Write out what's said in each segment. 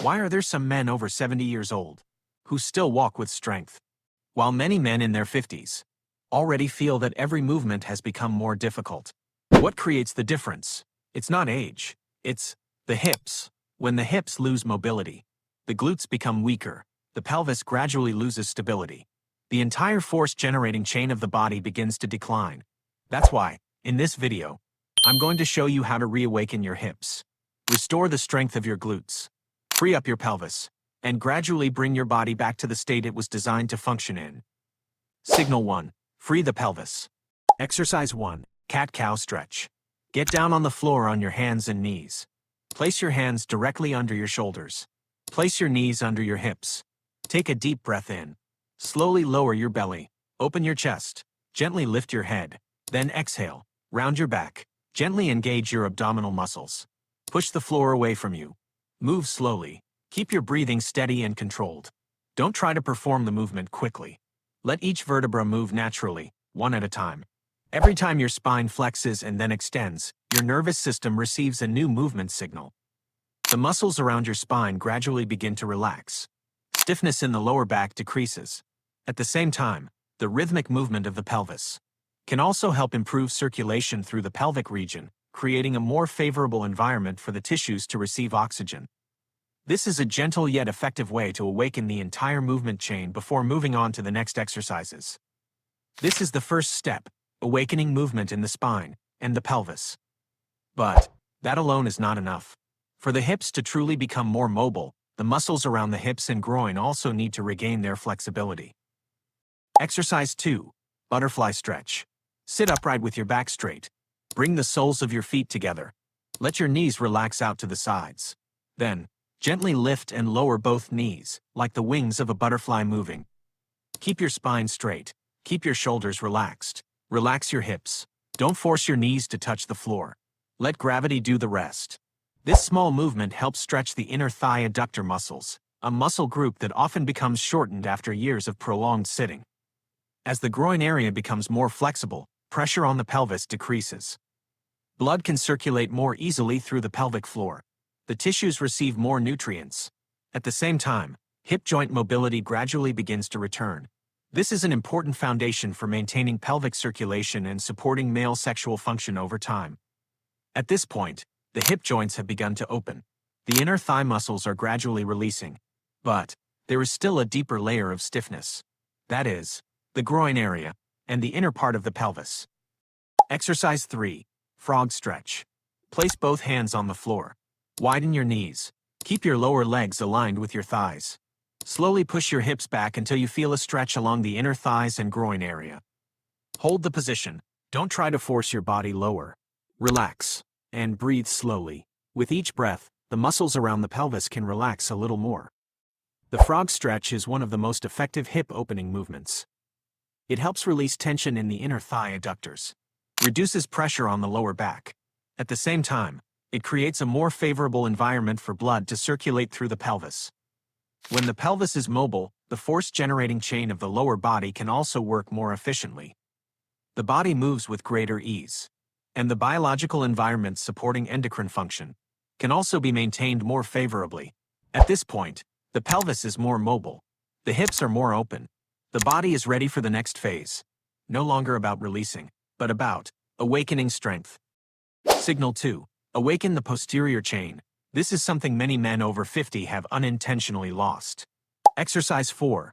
Why are there some men over 70 years old who still walk with strength, while many men in their 50s already feel that every movement has become more difficult? What creates the difference? It's not age, it's the hips. When the hips lose mobility, the glutes become weaker, the pelvis gradually loses stability. The entire force-generating chain of the body begins to decline. That's why, in this video, I'm going to show you how to reawaken your hips, restore the strength of your glutes, free up your pelvis, and gradually bring your body back to the state it was designed to function in. Signal 1. Free the pelvis. Exercise 1. Cat-cow stretch. Get down on the floor on your hands and knees. Place your hands directly under your shoulders. Place your knees under your hips. Take a deep breath in. Slowly lower your belly. Open your chest. Gently lift your head. Then exhale. Round your back. Gently engage your abdominal muscles. Push the floor away from you. Move slowly. Keep your breathing steady and controlled. Don't try to perform the movement quickly. Let each vertebra move naturally, one at a time. Every time your spine flexes and then extends, your nervous system receives a new movement signal. The muscles around your spine gradually begin to relax. Stiffness in the lower back decreases. At the same time, the rhythmic movement of the pelvis can also help improve circulation through the pelvic region, creating a more favorable environment for the tissues to receive oxygen. This is a gentle yet effective way to awaken the entire movement chain before moving on to the next exercises. This is the first step, awakening movement in the spine and the pelvis. But that alone is not enough. For the hips to truly become more mobile, the muscles around the hips and groin also need to regain their flexibility. Exercise 2. Butterfly stretch. Sit upright with your back straight. Bring the soles of your feet together. Let your knees relax out to the sides. Then, gently lift and lower both knees, like the wings of a butterfly moving. Keep your spine straight. Keep your shoulders relaxed. Relax your hips. Don't force your knees to touch the floor. Let gravity do the rest. This small movement helps stretch the inner thigh adductor muscles, a muscle group that often becomes shortened after years of prolonged sitting. As the groin area becomes more flexible, pressure on the pelvis decreases. Blood can circulate more easily through the pelvic floor. The tissues receive more nutrients. At the same time, hip joint mobility gradually begins to return. This is an important foundation for maintaining pelvic circulation and supporting male sexual function over time. At this point, the hip joints have begun to open. The inner thigh muscles are gradually releasing. But there is still a deeper layer of stiffness. That is, the groin area and the inner part of the pelvis. Exercise 3. Frog stretch. Place both hands on the floor. Widen your knees. Keep your lower legs aligned with your thighs. Slowly push your hips back until you feel a stretch along the inner thighs and groin area. Hold the position. Don't try to force your body lower. Relax and breathe slowly. With each breath, the muscles around the pelvis can relax a little more. The frog stretch is one of the most effective hip opening movements. It helps release tension in the inner thigh adductors, reduces pressure on the lower back. At the same time, it creates a more favorable environment for blood to circulate through the pelvis. When the pelvis is mobile, the force-generating chain of the lower body can also work more efficiently. The body moves with greater ease, and the biological environment supporting endocrine function can also be maintained more favorably. At this point, the pelvis is more mobile. The hips are more open. The body is ready for the next phase. No longer about releasing, but about awakening strength. Signal 2. Awaken the posterior chain. This is something many men over 50 have unintentionally lost. Exercise 4.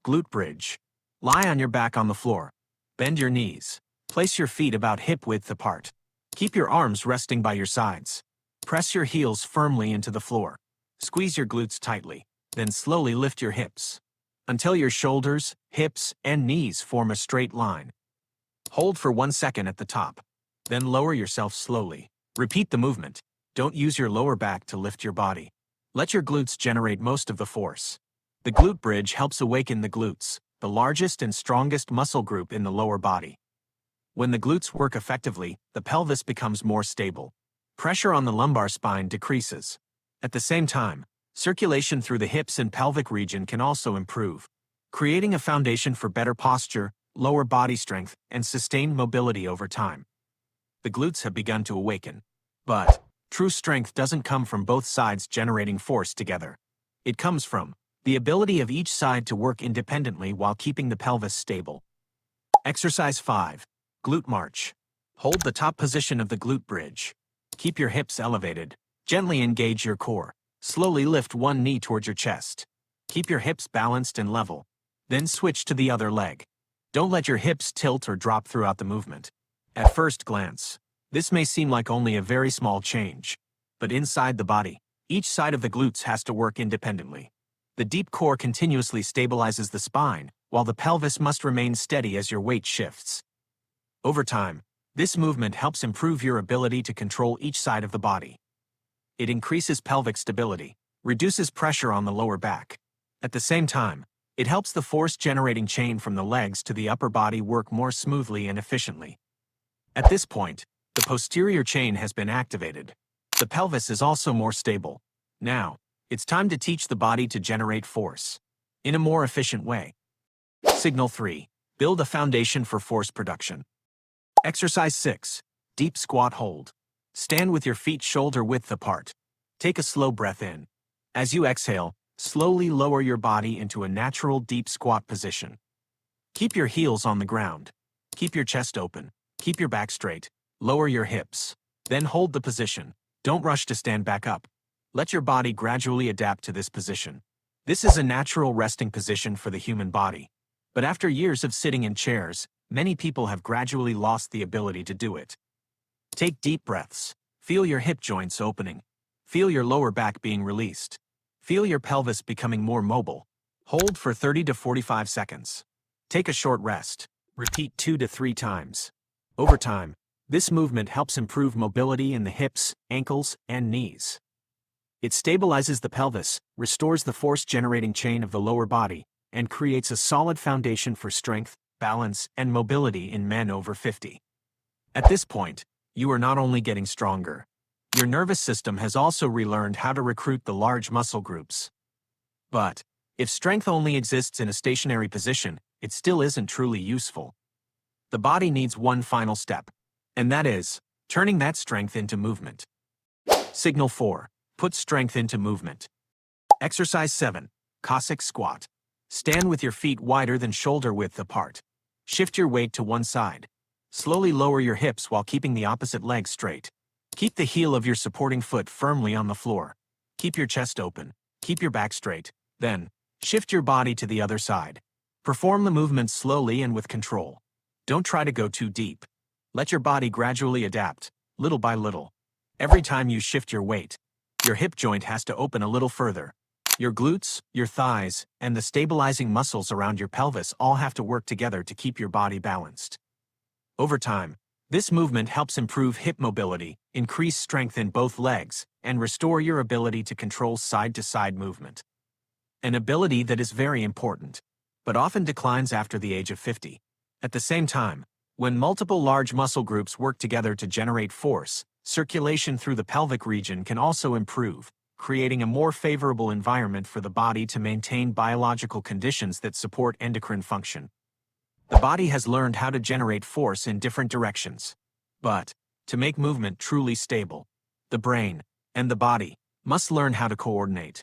Glute bridge. Lie on your back on the floor. Bend your knees. Place your feet about hip width apart. Keep your arms resting by your sides. Press your heels firmly into the floor. Squeeze your glutes tightly. Then slowly lift your hips until your shoulders, hips, and knees form a straight line. Hold for 1 second at the top. Then lower yourself slowly. Repeat the movement. Don't use your lower back to lift your body. Let your glutes generate most of the force. The glute bridge helps awaken the glutes, the largest and strongest muscle group in the lower body. When the glutes work effectively, the pelvis becomes more stable. Pressure on the lumbar spine decreases. At the same time, circulation through the hips and pelvic region can also improve, creating a foundation for better posture, lower body strength, and sustained mobility over time. The glutes have begun to awaken. But true strength doesn't come from both sides generating force together. It comes from the ability of each side to work independently while keeping the pelvis stable. Exercise 5. Glute march. Hold the top position of the glute bridge. Keep your hips elevated. Gently engage your core. Slowly lift one knee towards your chest. Keep your hips balanced and level. Then switch to the other leg. Don't let your hips tilt or drop throughout the movement. At first glance, this may seem like only a very small change. But inside the body, each side of the glutes has to work independently. The deep core continuously stabilizes the spine, while the pelvis must remain steady as your weight shifts. Over time, this movement helps improve your ability to control each side of the body. It increases pelvic stability, reduces pressure on the lower back. At the same time, it helps the force-generating chain from the legs to the upper body work more smoothly and efficiently. At this point, the posterior chain has been activated. The pelvis is also more stable. Now, it's time to teach the body to generate force in a more efficient way. Signal 3. Build a foundation for force production. Exercise 6. Deep squat hold. Stand with your feet shoulder-width apart. Take a slow breath in. As you exhale, slowly lower your body into a natural deep squat position. Keep your heels on the ground. Keep your chest open. Keep your back straight. Lower your hips. Then hold the position. Don't rush to stand back up. Let your body gradually adapt to this position. This is a natural resting position for the human body. But after years of sitting in chairs, many people have gradually lost the ability to do it. Take deep breaths. Feel your hip joints opening. Feel your lower back being released. Feel your pelvis becoming more mobile. Hold for 30 to 45 seconds. Take a short rest. Repeat 2 to 3 times. Over time, this movement helps improve mobility in the hips, ankles, and knees. It stabilizes the pelvis, restores the force-generating chain of the lower body, and creates a solid foundation for strength, balance, and mobility in men over 50. At this point, you are not only getting stronger. Your nervous system has also relearned how to recruit the large muscle groups. But, if strength only exists in a stationary position, it still isn't truly useful. The body needs one final step, and that is, turning that strength into movement. Signal 4. Put strength into movement. Exercise 7. Cossack squat. Stand with your feet wider than shoulder width apart. Shift your weight to one side. Slowly lower your hips while keeping the opposite leg straight. Keep the heel of your supporting foot firmly on the floor. Keep your chest open. Keep your back straight. Then, shift your body to the other side. Perform the movement slowly and with control. Don't try to go too deep. Let your body gradually adapt, little by little. Every time you shift your weight, your hip joint has to open a little further. Your glutes, your thighs, and the stabilizing muscles around your pelvis all have to work together to keep your body balanced. Over time, this movement helps improve hip mobility, increase strength in both legs, and restore your ability to control side-to-side movement. An ability that is very important, but often declines after the age of 50. At the same time, when multiple large muscle groups work together to generate force, circulation through the pelvic region can also improve, creating a more favorable environment for the body to maintain biological conditions that support endocrine function. The body has learned how to generate force in different directions. But, to make movement truly stable, the brain and the body must learn how to coordinate.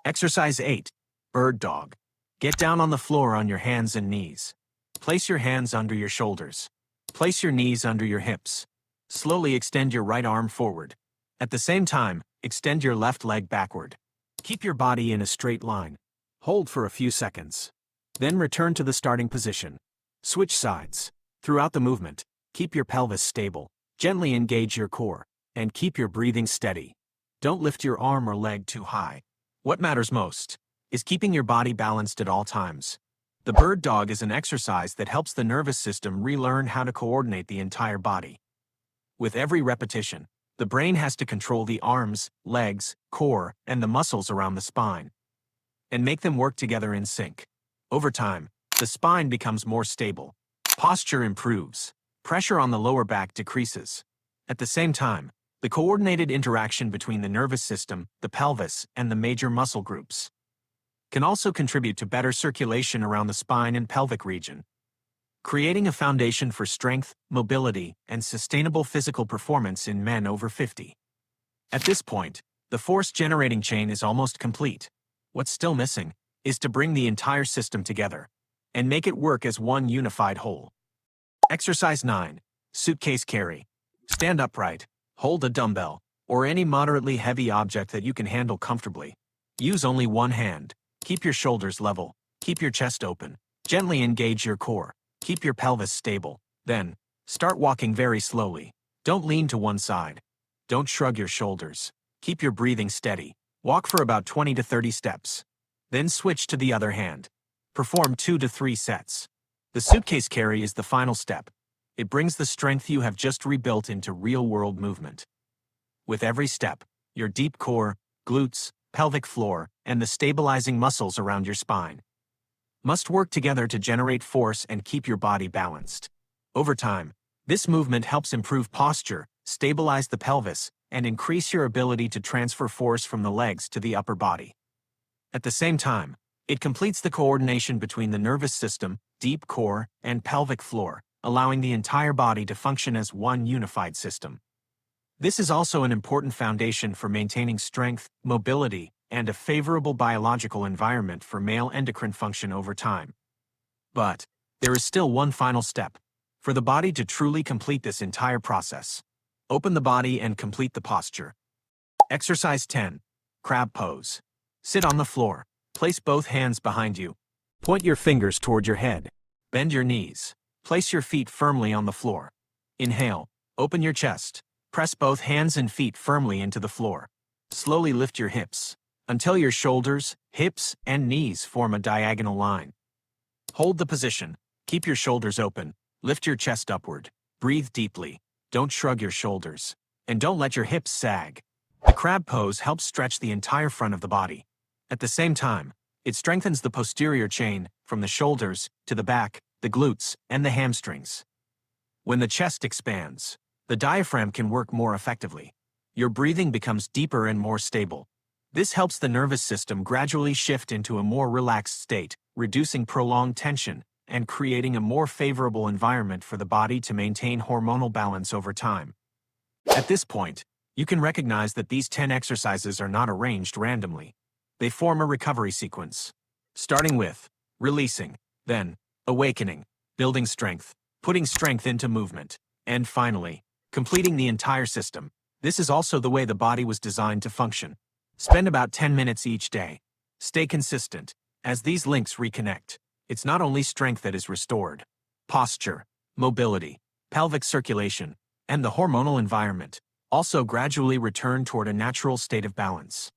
Exercise 8. Bird dog. Get down on the floor on your hands and knees. Place your hands under your shoulders. Place your knees under your hips. Slowly extend your right arm forward. At the same time, extend your left leg backward. Keep your body in a straight line. Hold for a few seconds. Then return to the starting position. Switch sides. Throughout the movement, keep your pelvis stable. Gently engage your core, and keep your breathing steady. Don't lift your arm or leg too high. What matters most is keeping your body balanced at all times. The bird dog is an exercise that helps the nervous system relearn how to coordinate the entire body. With every repetition, the brain has to control the arms, legs, core, and the muscles around the spine, and make them work together in sync. Over time, the spine becomes more stable. Posture improves. Pressure on the lower back decreases. At the same time, the coordinated interaction between the nervous system, the pelvis, and the major muscle groups can also contribute to better circulation around the spine and pelvic region, creating a foundation for strength, mobility, and sustainable physical performance in men over 50. At this point, the force-generating chain is almost complete. What's still missing is to bring the entire system together and make it work as one unified whole. Exercise 9. Suitcase carry. Stand upright, hold a dumbbell, or any moderately heavy object that you can handle comfortably. Use only one hand. Keep your shoulders level. Keep your chest open. Gently engage your core. Keep your pelvis stable. Then, start walking very slowly. Don't lean to one side. Don't shrug your shoulders. Keep your breathing steady. Walk for about 20 to 30 steps. Then switch to the other hand. Perform 2 to 3 sets. The suitcase carry is the final step. It brings the strength you have just rebuilt into real-world movement. With every step, your deep core, glutes, pelvic floor, and the stabilizing muscles around your spine must work together to generate force and keep your body balanced. Over time, this movement helps improve posture, stabilize the pelvis, and increase your ability to transfer force from the legs to the upper body. At the same time, it completes the coordination between the nervous system, deep core, and pelvic floor, allowing the entire body to function as one unified system. This is also an important foundation for maintaining strength, mobility, and a favorable biological environment for male endocrine function over time. But there is still one final step. For the body to truly complete this entire process, open the body and complete the posture. Exercise 10. Crab pose. Sit on the floor. Place both hands behind you. Point your fingers toward your head. Bend your knees. Place your feet firmly on the floor. Inhale. Open your chest. Press both hands and feet firmly into the floor. Slowly lift your hips until your shoulders, hips, and knees form a diagonal line. Hold the position. Keep your shoulders open. Lift your chest upward. Breathe deeply. Don't shrug your shoulders. And don't let your hips sag. The crab pose helps stretch the entire front of the body. At the same time, it strengthens the posterior chain from the shoulders to the back, the glutes, and the hamstrings. When the chest expands, the diaphragm can work more effectively. Your breathing becomes deeper and more stable. This helps the nervous system gradually shift into a more relaxed state, reducing prolonged tension and creating a more favorable environment for the body to maintain hormonal balance over time. At this point, you can recognize that these 10 exercises are not arranged randomly. They form a recovery sequence, starting with releasing, then awakening, building strength, putting strength into movement, and finally, completing the entire system. This is also the way the body was designed to function. Spend about 10 minutes each day. Stay consistent. As these links reconnect, it's not only strength that is restored. Posture, mobility, pelvic circulation, and the hormonal environment also gradually return toward a natural state of balance.